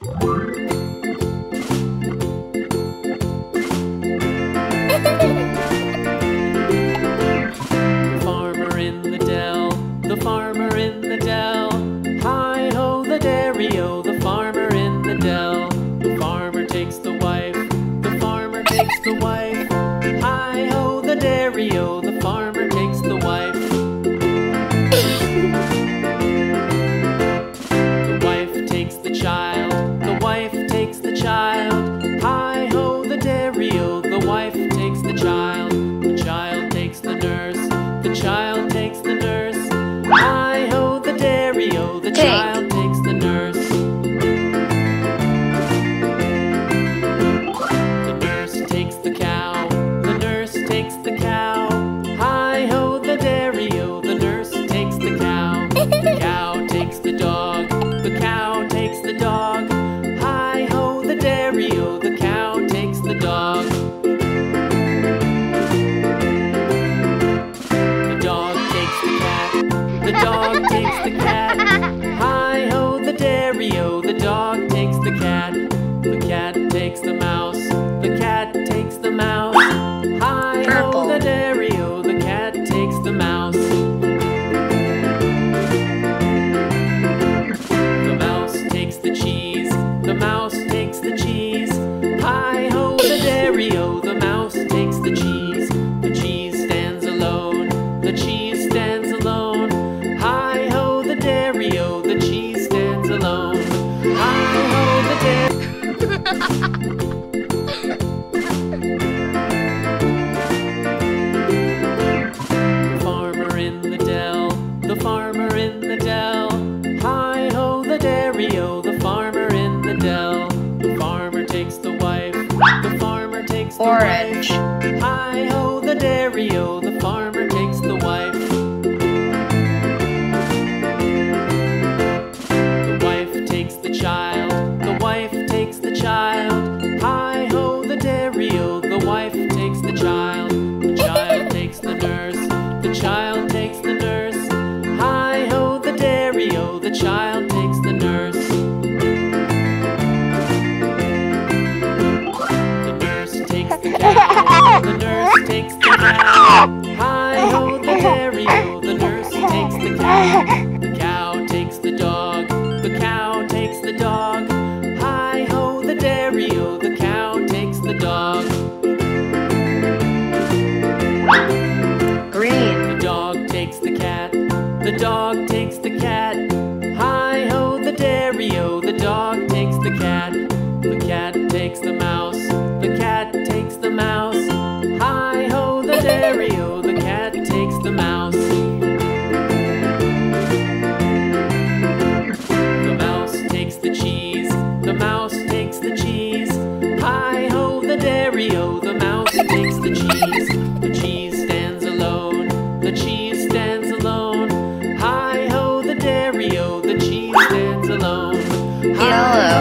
Farmer in the dell, the farmer in the dell. Hi-ho the dairy-o, the farmer in the dell. The farmer takes the wife, the farmer takes the wife. Hi-ho the dairy-o, the farmer takes the wife. The wife takes the child, the wife takes the child. Hi-ho the dairy-o, the wife takes the child. The child takes the nurse, the child takes the nurse. Hi-ho the dairy-o, the child takes the nurse. The nurse takes the cow, the nurse takes the cow. Hi-ho the dairy-o, the nurse takes the cow. The cow takes the dog, the cow takes the dog. Hi-ho the dairy-o, the cow takes the dog. The dog takes the cat, the dog takes the cat. Hi-ho the dairy-o, the dog takes the cat. The cat takes the mouse, the cat takes the mouse. Hi-ho the dairy-o, the cat takes the mouse. The mouse takes the cheese, the mouse takes the cheese. Hi-ho the dairy-o, the mouse takes the cheese. The cheese stands alone, the cheese stands alone. Hi-ho the dairy-o, the cheese stands alone. Hi-ho the dairy. The farmer in the dell, the farmer in the dell. Hi-ho the dairy-o, the farmer in the dell. The farmer takes the wife, the farmer takes the Orange. wife. Hi-ho the dairy-o, the farmer takes the wife. The wife takes the child, the wife takes the child. Hi-ho the dairy-o, the wife takes the child. The child takes the nurse, the child takes the nurse. Hi-ho the dairy-o, the child takes the nurse. The nurse takes the cow, the nurse takes the cow. Hi-ho the dairy-o, the nurse takes the cow. The cow takes the dog, the cow takes the dog. Hi-ho the dairy-o, the cow takes the dog. Green. The dog takes the cat, the dog takes the cat. Hi-ho the dairy-o, the dog takes the cat. The cat takes the mouse, the cat takes the mouse. Hi-ho the dairy-o, the cat takes the mouse. The mouse takes the cheese, the mouse takes the cheese. Hi-ho the dairy-o, the mouse takes the cheese. The cheese stands alone, the cheese stands alone. Hi-ho the dairy-o, the cheese stands alone. Yellow.